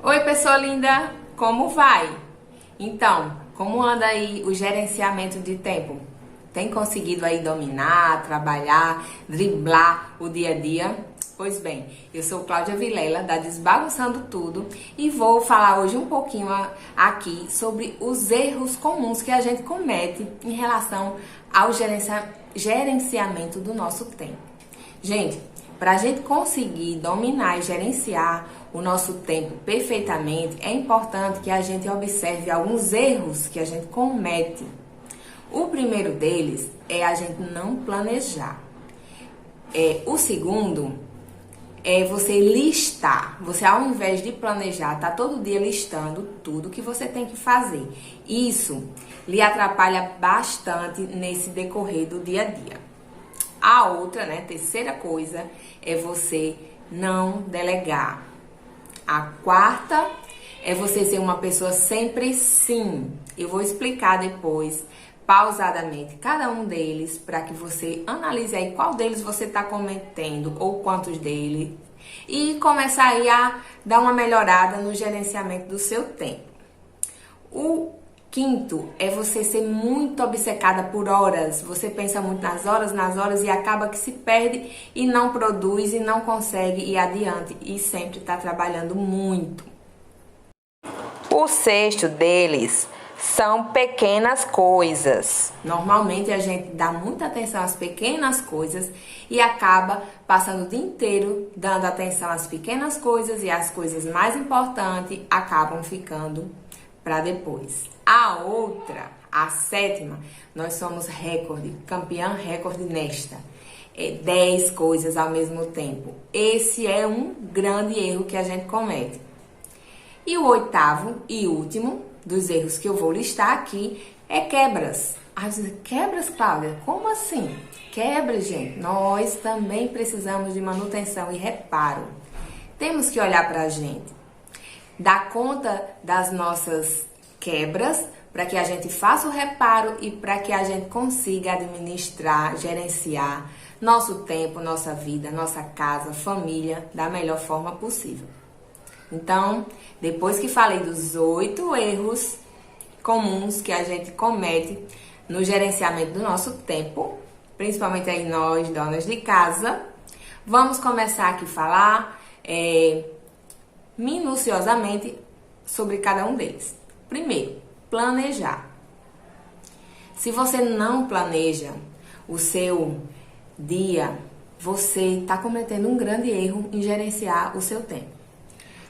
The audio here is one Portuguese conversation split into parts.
Oi, pessoa linda, como vai? Então, como anda aí o gerenciamento de tempo? Tem conseguido aí dominar, trabalhar, driblar o dia a dia? Pois bem, eu sou Cláudia Vilela, da Desbagunçando Tudo, e vou falar hoje um pouquinho aqui sobre os erros comuns que a gente comete em relação ao gerenciamento do nosso tempo. Gente, para a gente conseguir dominar e gerenciar o nosso tempo perfeitamente, é importante que a gente observe alguns erros que a gente comete. O primeiro deles é a gente não planejar. O segundo é você listar. Você, ao invés de planejar, tá todo dia listando tudo que você tem que fazer. Isso lhe atrapalha bastante nesse decorrer do dia a dia. A outra, terceira coisa, é você não delegar. A quarta é você ser uma pessoa sempre sim. Eu vou explicar depois, pausadamente, cada um deles, para que você analise aí qual deles você está cometendo ou quantos deles, e começar aí a dar uma melhorada no gerenciamento do seu tempo. O quinto é você ser muito obcecada por horas. Você pensa muito nas horas e acaba que se perde e não produz e não consegue ir adiante e sempre está trabalhando muito. O sexto deles são pequenas coisas. Normalmente a gente dá muita atenção às pequenas coisas e acaba passando o dia inteiro dando atenção às pequenas coisas, e as coisas mais importantes acabam ficando para depois. A outra, a sétima, nós somos campeã recorde nesta. 10 coisas ao mesmo tempo. Esse é um grande erro que a gente comete. E o oitavo e último dos erros que eu vou listar aqui é quebras. Quebras, Cláudia? Como assim? Quebras, gente. Nós também precisamos de manutenção e reparo. Temos que olhar para a gente, dar conta das nossas quebras, para que a gente faça o reparo e para que a gente consiga administrar, gerenciar nosso tempo, nossa vida, nossa casa, família da melhor forma possível. Então, depois que falei dos 8 erros comuns que a gente comete no gerenciamento do nosso tempo, principalmente aí nós, donas de casa, vamos começar aqui a falar minuciosamente sobre cada um deles. Primeiro, planejar. Se você não planeja o seu dia, você está cometendo um grande erro em gerenciar o seu tempo.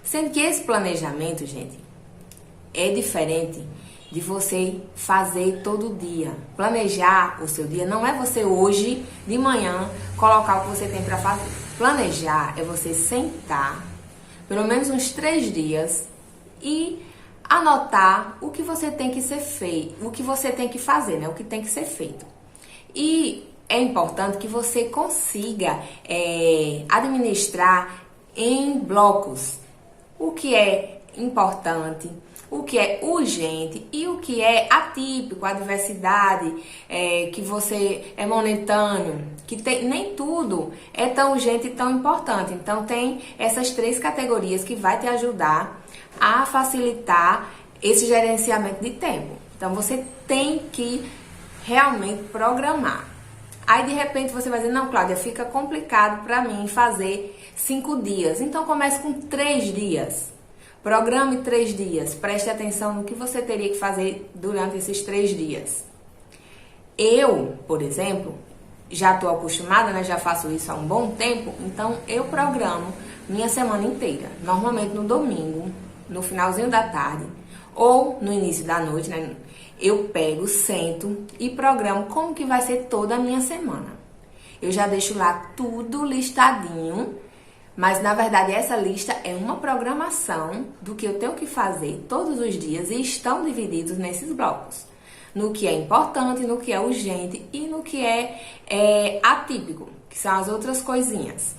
Sendo que esse planejamento, gente, é diferente de você fazer todo dia. Planejar o seu dia não é você hoje, de manhã, colocar o que você tem para fazer. Planejar é você sentar pelo menos uns 3 dias e anotar o que você tem que ser feito, o que você tem que fazer, o que tem que ser feito. E é importante que você consiga administrar em blocos o que é importante, o que é urgente e o que é atípico, a diversidade, que você é momentâneo, que nem tudo é tão urgente e tão importante. Então tem essas 3 categorias que vai te ajudar a facilitar esse gerenciamento de tempo. Então você tem que realmente programar. Aí de repente você vai dizer, não, Cláudia, fica complicado para mim fazer 5 dias. Então comece com 3 dias. Programe 3 dias. Preste atenção no que você teria que fazer durante esses 3 dias. Eu, por exemplo, já estou acostumada, já faço isso há um bom tempo, então eu programo minha semana inteira. Normalmente no domingo, no finalzinho da tarde ou no início da noite, eu pego, sento e programo como que vai ser toda a minha semana. Eu já deixo lá tudo listadinho, mas na verdade essa lista é uma programação do que eu tenho que fazer todos os dias e estão divididos nesses blocos. No que é importante, no que é urgente e no que é atípico, que são as outras coisinhas.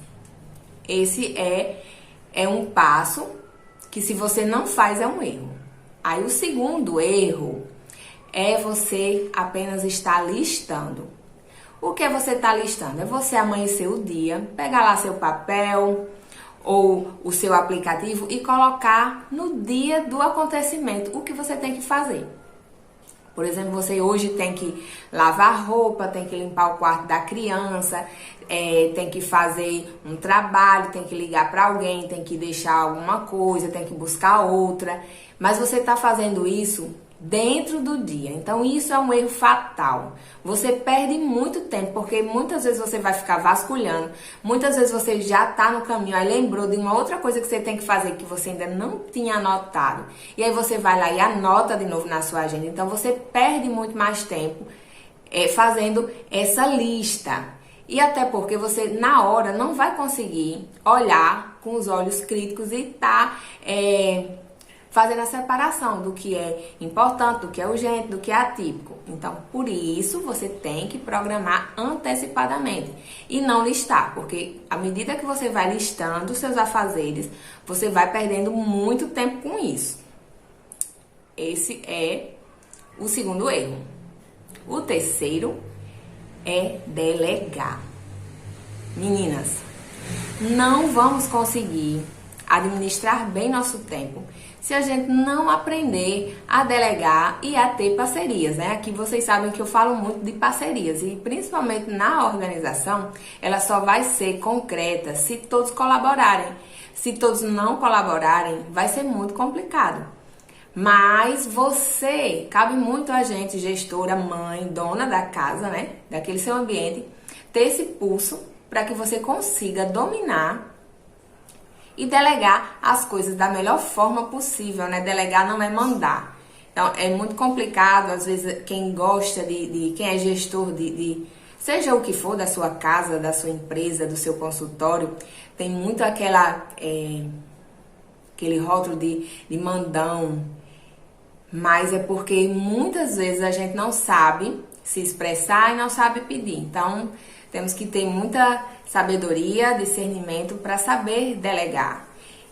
Esse é um passo que, se você não faz, é um erro. Aí o segundo erro é você apenas estar listando. O que é você estar listando? É você amanhecer o dia, pegar lá seu papel, ou o seu aplicativo e colocar no dia do acontecimento o que você tem que fazer. Por exemplo, você hoje tem que lavar roupa, tem que limpar o quarto da criança, tem que fazer um trabalho, tem que ligar para alguém, tem que deixar alguma coisa, tem que buscar outra. Mas você está fazendo isso dentro do dia. Então isso é um erro fatal. Você perde muito tempo, porque muitas vezes você vai ficar vasculhando, muitas vezes você já está no caminho, aí lembrou de uma outra coisa que você tem que fazer que você ainda não tinha anotado. E aí você vai lá e anota de novo na sua agenda. Então você perde muito mais tempo fazendo essa lista. E até porque você na hora não vai conseguir olhar com os olhos críticos e fazendo a separação do que é importante, do que é urgente, do que é atípico. Então, por isso, você tem que programar antecipadamente e não listar, porque à medida que você vai listando os seus afazeres, você vai perdendo muito tempo com isso. Esse é o segundo erro. O terceiro é delegar. Meninas, não vamos conseguir administrar bem nosso tempo se a gente não aprender a delegar e a ter parcerias, né? Aqui vocês sabem que eu falo muito de parcerias e principalmente na organização, ela só vai ser concreta se todos colaborarem. Se todos não colaborarem, vai ser muito complicado. Mas cabe muito a gente, gestora, mãe, dona da casa, né? Daquele seu ambiente, ter esse pulso para que você consiga dominar e delegar as coisas da melhor forma possível, né? Delegar não é mandar. Então, é muito complicado, às vezes, quem gosta quem é gestor seja o que for, da sua casa, da sua empresa, do seu consultório, tem muito aquele rótulo de mandão, mas é porque muitas vezes a gente não sabe se expressar e não sabe pedir. Então, temos que ter muita sabedoria, discernimento para saber delegar.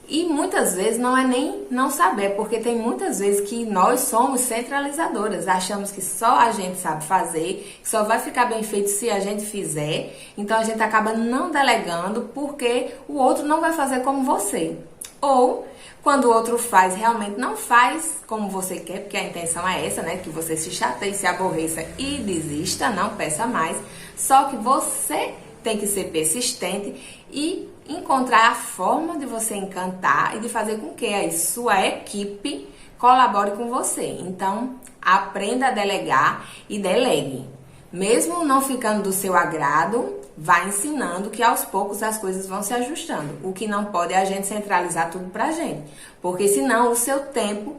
E muitas vezes não é nem não saber, porque tem muitas vezes que nós somos centralizadoras, achamos que só a gente sabe fazer, que só vai ficar bem feito se a gente fizer, então a gente acaba não delegando porque o outro não vai fazer como você. Ou, quando o outro faz, realmente não faz como você quer, porque a intenção é essa, né? Que você se chateie, se aborreça e desista, não peça mais. Só que você tem que ser persistente e encontrar a forma de você encantar e de fazer com que a sua equipe colabore com você. Então, aprenda a delegar e delegue. Mesmo não ficando do seu agrado, vai ensinando que aos poucos as coisas vão se ajustando. O que não pode é a gente centralizar tudo pra gente, porque senão o seu tempo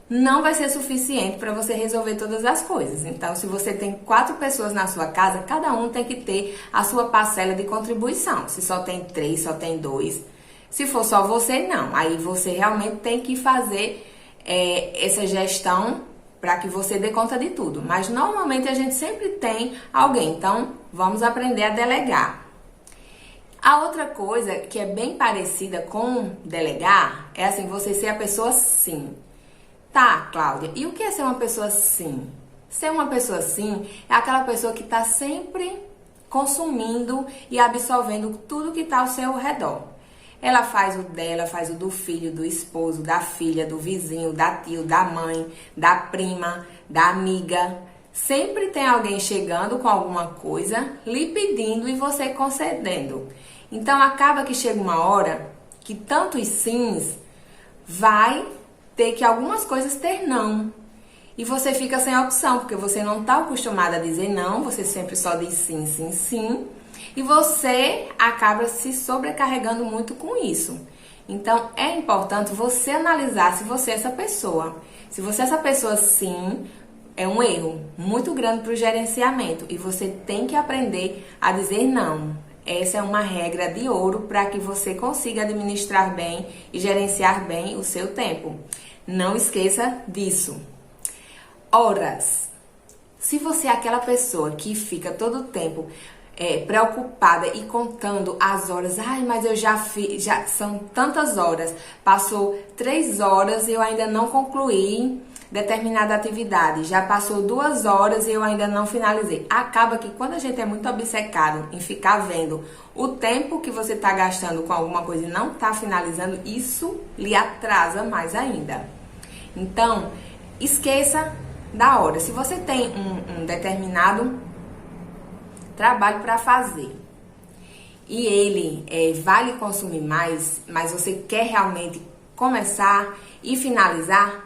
não vai ser suficiente para você resolver todas as coisas. Então, se você tem 4 pessoas na sua casa, cada um tem que ter a sua parcela de contribuição. Se só tem 3, só tem 2. Se for só você, não. Aí você realmente tem que fazer essa gestão para que você dê conta de tudo. Mas normalmente a gente sempre tem alguém. Então, vamos aprender a delegar. A outra coisa que é bem parecida com delegar é assim, você ser a pessoa sim. Tá, Cláudia, e o que é ser uma pessoa sim? Ser uma pessoa sim é aquela pessoa que está sempre consumindo e absorvendo tudo que está ao seu redor. Ela faz o dela, faz o do filho, do esposo, da filha, do vizinho, da tio, da mãe, da prima, da amiga. Sempre tem alguém chegando com alguma coisa, lhe pedindo e você concedendo. Então acaba que chega uma hora que tantos sims vai ter que algumas coisas ter não. E você fica sem opção, porque você não está acostumada a dizer não, você sempre só diz sim, sim, sim. E você acaba se sobrecarregando muito com isso. Então, é importante você analisar se você é essa pessoa. Se você é essa pessoa, sim, é um erro muito grande para o gerenciamento. E você tem que aprender a dizer não. Essa é uma regra de ouro para que você consiga administrar bem e gerenciar bem o seu tempo. Não esqueça disso. Horas. Se você é aquela pessoa que fica todo o tempo preocupada e contando as horas, ai, mas eu já fiz, já são tantas horas, passou 3 horas e eu ainda não concluí determinada atividade. Já passou 2 horas e eu ainda não finalizei. Acaba que quando a gente é muito obcecado em ficar vendo o tempo que você está gastando com alguma coisa e não está finalizando, isso lhe atrasa mais ainda. Então, esqueça da hora. Se você tem um determinado trabalho para fazer e ele vai lhe consumir mais, mas você quer realmente começar e finalizar,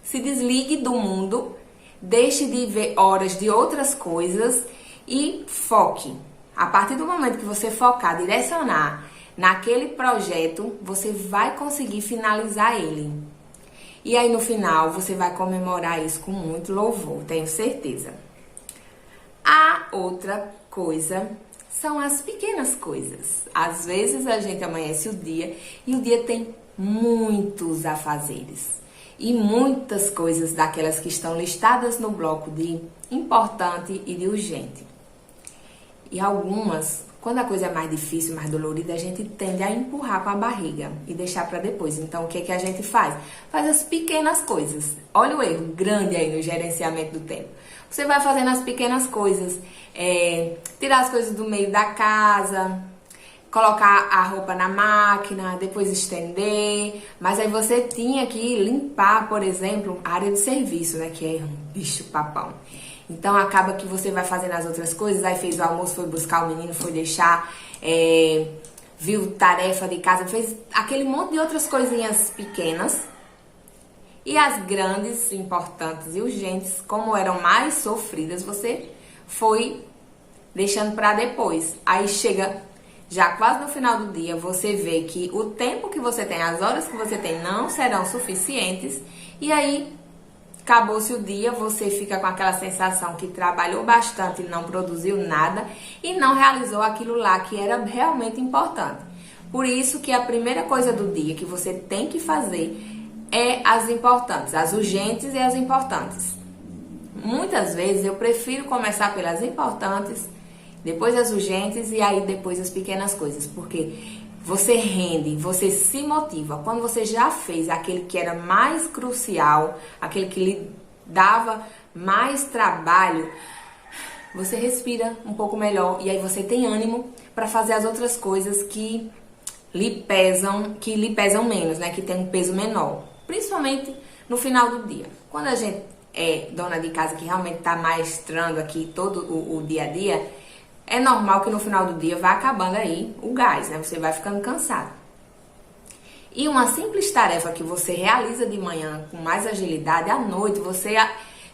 se desligue do mundo, deixe de ver horas de outras coisas e foque. A partir do momento que você focar, direcionar naquele projeto, você vai conseguir finalizar ele. E aí no final você vai comemorar isso com muito louvor, tenho certeza. A outra coisa são as pequenas coisas. Às vezes a gente amanhece o dia e o dia tem muitos afazeres. E muitas coisas daquelas que estão listadas no bloco de importante e de urgente. E algumas, quando a coisa é mais difícil, mais dolorida, a gente tende a empurrar com a barriga e deixar para depois. Então, o que é que a gente faz? Faz as pequenas coisas. Olha o erro grande aí no gerenciamento do tempo. Você vai fazendo as pequenas coisas, tirar as coisas do meio da casa, colocar a roupa na máquina, depois estender. Mas aí você tinha que limpar, por exemplo, a área de serviço, né? Que é um bicho papão. Então acaba que você vai fazendo as outras coisas, aí fez o almoço, foi buscar o menino, foi deixar, viu tarefa de casa, fez aquele monte de outras coisinhas pequenas. E as grandes, importantes e urgentes, como eram mais sofridas, você foi deixando para depois. Aí chega já quase no final do dia, você vê que o tempo que você tem, as horas que você tem não serão suficientes. E aí acabou-se o dia, você fica com aquela sensação que trabalhou bastante e não produziu nada e não realizou aquilo lá que era realmente importante. Por isso que a primeira coisa do dia que você tem que fazer é as importantes, as urgentes e as importantes. Muitas vezes eu prefiro começar pelas importantes, depois as urgentes e aí depois as pequenas coisas, porque você rende, você se motiva. Quando você já fez aquele que era mais crucial, aquele que lhe dava mais trabalho, você respira um pouco melhor e aí você tem ânimo para fazer as outras coisas que lhe pesam menos, né? Que tem um peso menor, principalmente no final do dia. Quando a gente é dona de casa que realmente está maestrando aqui todo o dia a dia, é normal que no final do dia vá acabando aí o gás, né? Você vai ficando cansado. E uma simples tarefa que você realiza de manhã com mais agilidade, à noite você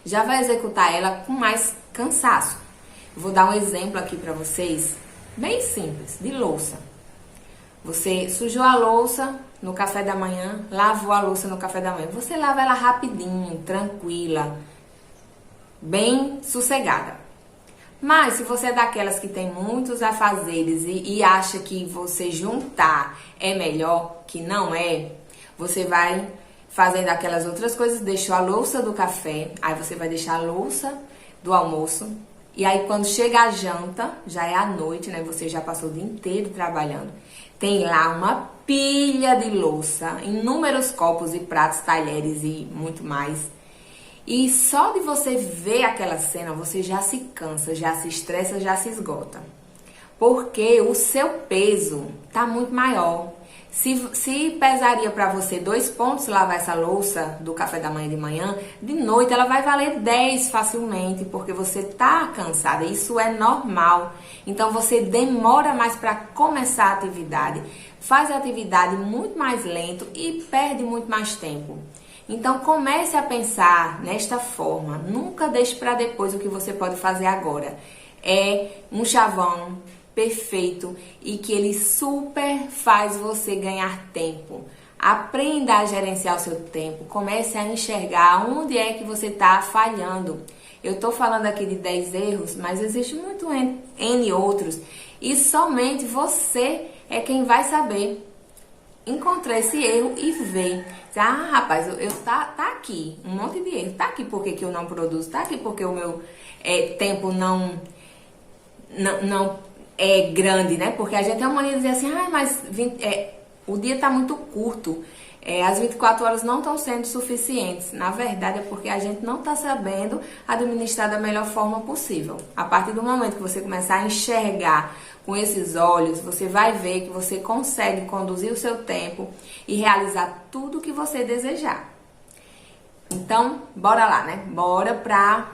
já vai executar ela com mais cansaço. Vou dar um exemplo aqui para vocês, bem simples, de louça. Você sujou a louça no café da manhã, lavou a louça no café da manhã. Você lava ela rapidinho, tranquila, bem sossegada. Mas se você é daquelas que tem muitos afazeres e acha que você juntar é melhor, que não é, você vai fazendo aquelas outras coisas, deixou a louça do café, aí você vai deixar a louça do almoço, e aí quando chega a janta, já é à noite, né? Você já passou o dia inteiro trabalhando. Tem lá uma pilha de louça, inúmeros copos e pratos, talheres e muito mais. E só de você ver aquela cena, você já se cansa, já se estressa, já se esgota. Porque o seu peso tá muito maior. Se pesaria para você 2 pontos lavar essa louça do café da manhã de manhã, de noite ela vai valer 10 facilmente, porque você tá cansada. Isso é normal. Então você demora mais para começar a atividade, faz a atividade muito mais lento e perde muito mais tempo. Então comece a pensar nesta forma, nunca deixe para depois o que você pode fazer agora. É um chavão perfeito e que ele super faz você ganhar tempo. Aprenda a gerenciar o seu tempo, comece a enxergar onde é que você está falhando. Eu estou falando aqui de 10 erros, mas existe muito N outros e somente você é quem vai saber encontrar esse erro e ver. Ah, rapaz, tá aqui, um monte de erro. Tá aqui porque que eu não produzo, tá aqui porque o meu tempo não é grande, né? Porque a gente tem uma mania de dizer assim, mas o dia tá muito curto. as 24 horas não estão sendo suficientes. Na verdade, é porque a gente não está sabendo administrar da melhor forma possível. A partir do momento que você começar a enxergar com esses olhos, você vai ver que você consegue conduzir o seu tempo e realizar tudo o que você desejar. Então, bora lá, né? Bora para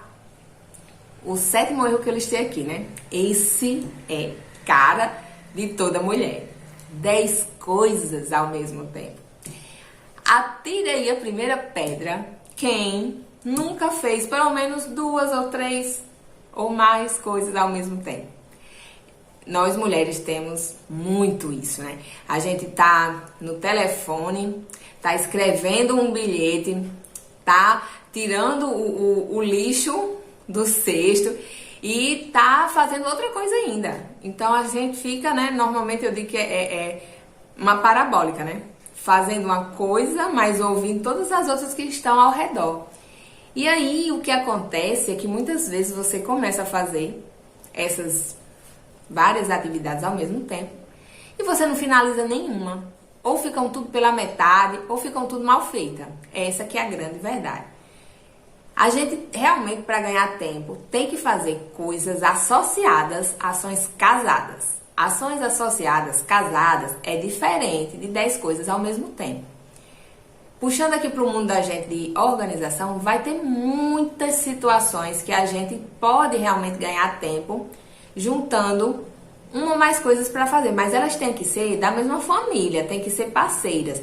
o 7º erro que eu listei aqui, né? Esse é cara de toda mulher. 10 coisas ao mesmo tempo. Atire aí a primeira pedra quem nunca fez pelo menos 2 ou 3 ou mais coisas ao mesmo tempo. Nós mulheres temos muito isso, né? A gente tá no telefone, tá escrevendo um bilhete, tá tirando o lixo do cesto e tá fazendo outra coisa ainda. Então a gente fica, né? Normalmente eu digo que é uma parabólica, né? Fazendo uma coisa, mas ouvindo todas as outras que estão ao redor. E aí o que acontece é que muitas vezes você começa a fazer essas várias atividades ao mesmo tempo e você não finaliza nenhuma. Ou ficam tudo pela metade, ou ficam tudo mal feita. Essa que é a grande verdade. A gente realmente, para ganhar tempo, tem que fazer coisas associadas, ações casadas. Ações associadas, casadas, é diferente de 10 coisas ao mesmo tempo. Puxando aqui para o mundo da gente de organização, vai ter muitas situações que a gente pode realmente ganhar tempo juntando uma ou mais coisas para fazer, mas elas têm que ser da mesma família, têm que ser parceiras,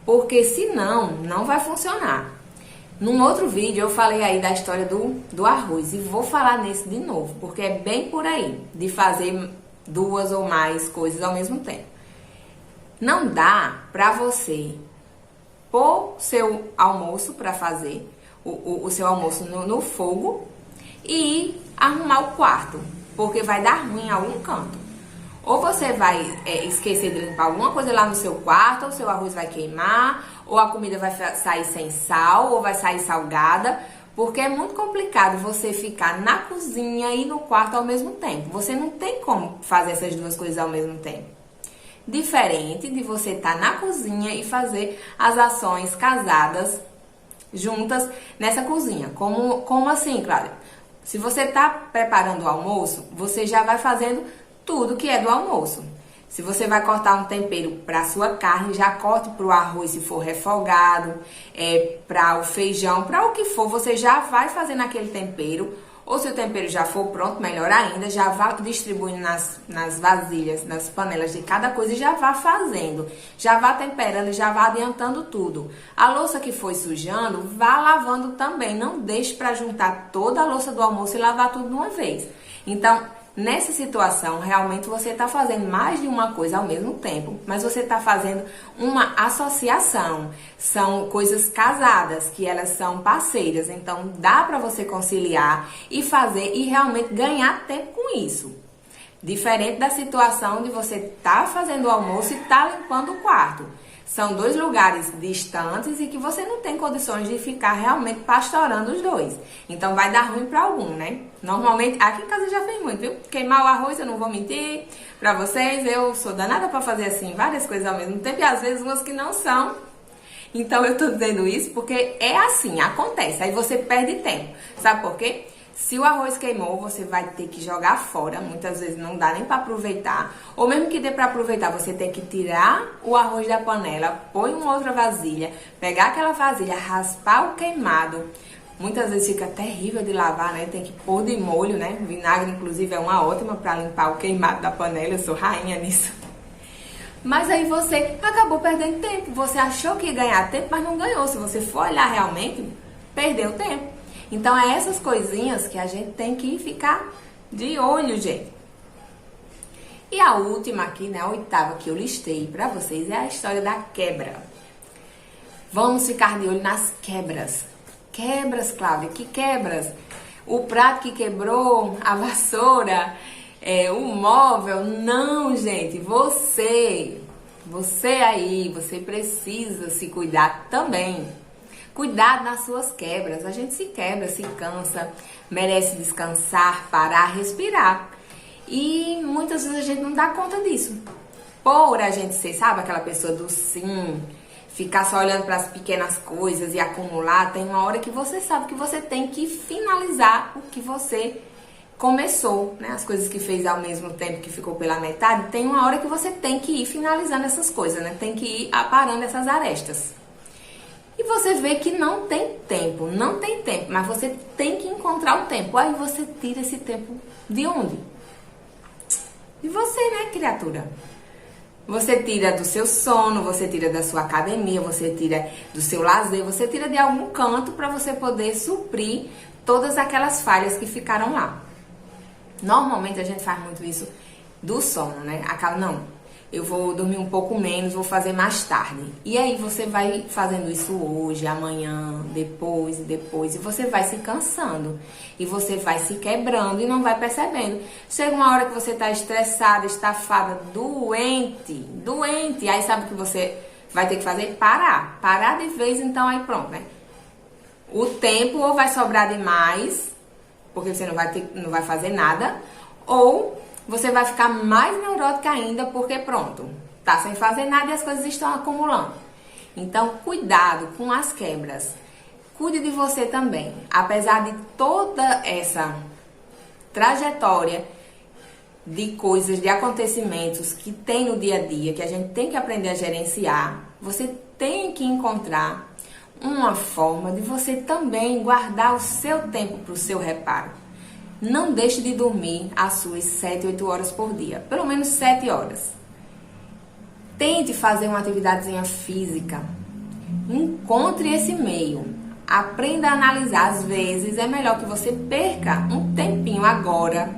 porque senão não vai funcionar. Num outro vídeo eu falei aí da história do arroz e vou falar nesse de novo, porque é bem por aí, de fazer 2 ou mais coisas ao mesmo tempo. Não dá pra você pôr seu almoço pra fazer, o seu almoço no fogo e arrumar o quarto, porque vai dar ruim em algum canto. Ou você vai esquecer de limpar alguma coisa lá no seu quarto, ou seu arroz vai queimar, ou a comida vai sair sem sal, ou vai sair salgada, porque é muito complicado você ficar na cozinha e no quarto ao mesmo tempo. Você não tem como fazer essas 2 coisas ao mesmo tempo. Diferente de você estar na cozinha e fazer as ações casadas juntas nessa cozinha. Como assim, Cláudia? Se você está preparando o almoço, você já vai fazendo tudo que é do almoço. Se você vai cortar um tempero para a sua carne, já corte para o arroz se for refogado, para o feijão, para o que for, você já vai fazendo aquele tempero. Ou se o tempero já for pronto, melhor ainda, já vá distribuindo nas vasilhas, nas panelas de cada coisa e já vá fazendo. Já vá temperando, já vá adiantando tudo. A louça que foi sujando, vá lavando também. Não deixe para juntar toda a louça do almoço e lavar tudo de uma vez. Então, nessa situação, realmente você está fazendo mais de uma coisa ao mesmo tempo, mas você está fazendo uma associação. São coisas casadas, que elas são parceiras, então dá para você conciliar e fazer e realmente ganhar tempo com isso. Diferente da situação de você estar fazendo o almoço e estar limpando o quarto. São 2 lugares distantes e que você não tem condições de ficar realmente pastorando os 2. Então vai dar ruim para algum, né? Normalmente, aqui em casa já fez muito, viu? Queimar o arroz, eu não vou mentir pra vocês. Eu sou danada pra fazer assim, várias coisas ao mesmo tempo e às vezes umas que não são. Então eu tô dizendo isso porque é assim, acontece. Aí você perde tempo. Sabe por quê? Se o arroz queimou, você vai ter que jogar fora. Muitas vezes não dá nem para aproveitar. Ou mesmo que dê para aproveitar, você tem que tirar o arroz da panela, pôr em uma outra vasilha, pegar aquela vasilha, raspar o queimado. Muitas vezes fica terrível de lavar, né? Tem que pôr de molho, né? Vinagre, inclusive, é uma ótima para limpar o queimado da panela. Eu sou rainha nisso. Mas aí você acabou perdendo tempo. Você achou que ia ganhar tempo, mas não ganhou. Se você for olhar realmente, perdeu tempo. Então, é essas coisinhas que a gente tem que ficar de olho, gente. E a última aqui, né, a 8ª que eu listei pra vocês é a história da quebra. Vamos ficar de olho nas quebras. Quebras, Cláudia, que quebras? O prato que quebrou, a vassoura, o móvel. Não, gente, você aí, você precisa se cuidar também. Cuidado nas suas quebras. A gente se quebra, se cansa, merece descansar, parar, respirar. E muitas vezes a gente não dá conta disso. Por a gente ser, sabe, aquela pessoa do sim, ficar só olhando para as pequenas coisas e acumular. Tem uma hora que você sabe que você tem que finalizar o que você começou, né? As coisas que fez ao mesmo tempo, que ficou pela metade, tem uma hora que você tem que ir finalizando essas coisas, né? Tem que ir aparando essas arestas. E você vê que não tem tempo, mas você tem que encontrar o tempo. Aí você tira esse tempo de onde? De você, né, criatura? Você tira do seu sono, você tira da sua academia, você tira do seu lazer, você tira de algum canto para você poder suprir todas aquelas falhas que ficaram lá. Normalmente a gente faz muito isso do sono, né? Acaba, não, eu vou dormir um pouco menos, vou fazer mais tarde. E aí você vai fazendo isso hoje, amanhã, depois, e você vai se cansando. E você vai se quebrando e não vai percebendo. Chega uma hora que você tá estressada, estafada, doente. Aí sabe o que você vai ter que fazer? Parar de vez, então aí pronto, né? O tempo ou vai sobrar demais, porque você não vai fazer nada, ou você vai ficar mais neurótica ainda, porque pronto, tá sem fazer nada e as coisas estão acumulando. Então, cuidado com as quebras. Cuide de você também. Apesar de toda essa trajetória de coisas, de acontecimentos que tem no dia a dia, que a gente tem que aprender a gerenciar, você tem que encontrar uma forma de você também guardar o seu tempo para o seu reparo. Não deixe de dormir as suas 7, 8 horas por dia. Pelo menos 7 horas. Tente fazer uma atividadezinha física. Encontre esse meio. Aprenda a analisar. Às vezes é melhor que você perca um tempinho agora,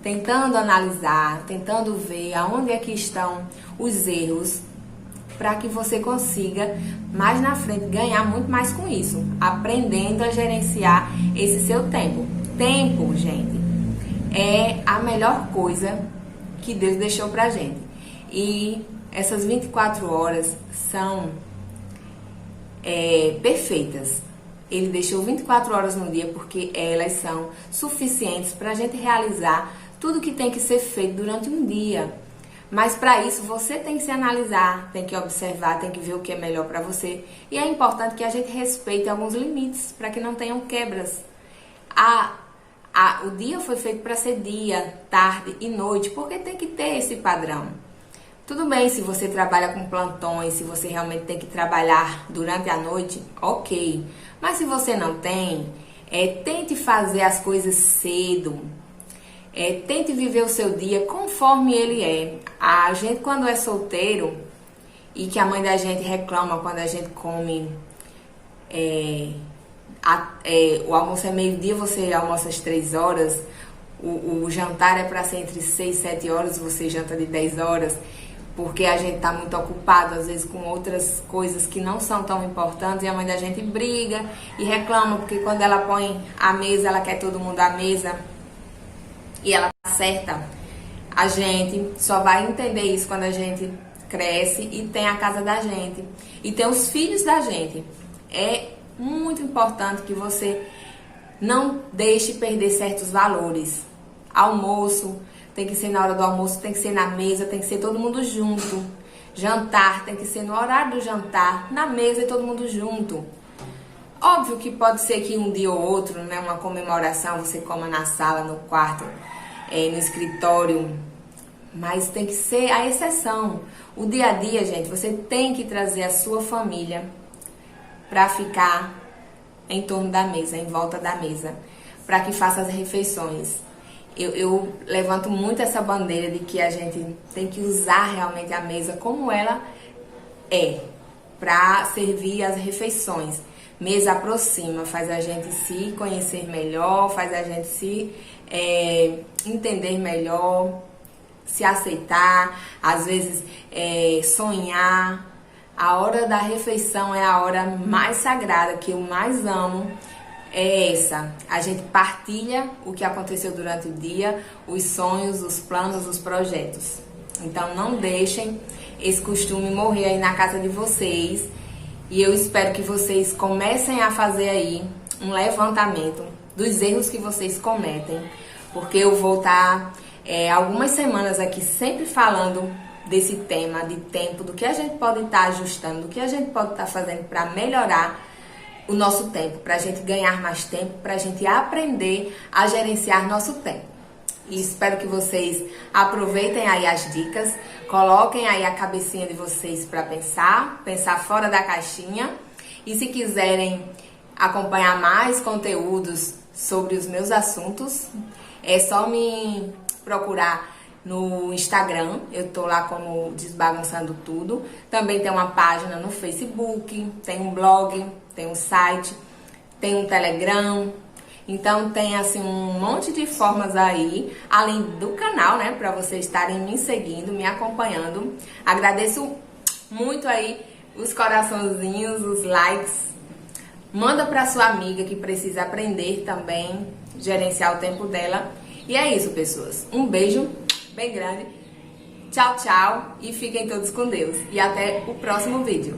tentando analisar, tentando ver aonde é que estão os erros, para que você consiga, mais na frente, ganhar muito mais com isso, aprendendo a gerenciar esse seu tempo. Tempo, gente, é a melhor coisa que Deus deixou pra gente. E essas 24 horas são perfeitas. Ele deixou 24 horas no dia porque elas são suficientes pra gente realizar tudo que tem que ser feito durante um dia. Mas para isso você tem que se analisar, tem que observar, tem que ver o que é melhor para você. E é importante que a gente respeite alguns limites para que não tenham quebras. O dia foi feito para ser dia, tarde e noite, porque tem que ter esse padrão. Tudo bem se você trabalha com plantões, se você realmente tem que trabalhar durante a noite, ok. Mas se você não tem, tente fazer as coisas cedo. Tente viver o seu dia conforme ele é. A gente, quando é solteiro e que a mãe da gente reclama quando a gente come, o almoço é meio-dia, você almoça às 3 horas, o jantar é para ser entre 6 e 7 horas, você janta de 10 horas, porque a gente tá muito ocupado, às vezes, com outras coisas que não são tão importantes, e a mãe da gente briga e reclama, porque quando ela põe a mesa, ela quer todo mundo à mesa, e ela acerta. A gente só vai entender isso quando a gente cresce e tem a casa da gente e tem os filhos da gente. É muito importante que você não deixe perder certos valores. Almoço tem que ser na hora do almoço, tem que ser na mesa, tem que ser todo mundo junto. Jantar tem que ser no horário do jantar, na mesa e todo mundo junto. Óbvio que pode ser que um dia ou outro, né, uma comemoração, você coma na sala, no quarto, no escritório, mas tem que ser a exceção. O dia a dia, gente, você tem que trazer a sua família para ficar em torno da mesa, em volta da mesa, para que faça as refeições. Eu levanto muito essa bandeira de que a gente tem que usar realmente a mesa como ela é, para servir as refeições. Mesa aproxima, faz a gente se conhecer melhor, faz a gente se entender melhor, se aceitar, às vezes sonhar. A hora da refeição é a hora mais sagrada, que eu mais amo, é essa. A gente partilha o que aconteceu durante o dia, os sonhos, os planos, os projetos. Então não deixem esse costume morrer aí na casa de vocês. E eu espero que vocês comecem a fazer aí um levantamento dos erros que vocês cometem, porque eu vou estar algumas semanas aqui sempre falando desse tema de tempo, do que a gente pode estar ajustando, do que a gente pode estar fazendo para melhorar o nosso tempo, para a gente ganhar mais tempo, para a gente aprender a gerenciar nosso tempo. E espero que vocês aproveitem aí as dicas, coloquem aí a cabecinha de vocês para pensar fora da caixinha. E se quiserem acompanhar mais conteúdos sobre os meus assuntos, é só me procurar no Instagram, eu tô lá como Desbagunçando Tudo. Também tem uma página no Facebook, tem um blog, tem um site, tem um Telegram. Então tem assim um monte de formas aí, além do canal, né, para vocês estarem me seguindo, me acompanhando. Agradeço muito aí os coraçãozinhos, os likes. Manda para sua amiga que precisa aprender também, gerenciar o tempo dela. E é isso, pessoas. Um beijo bem grande. Tchau, tchau. E fiquem todos com Deus. E até o próximo vídeo.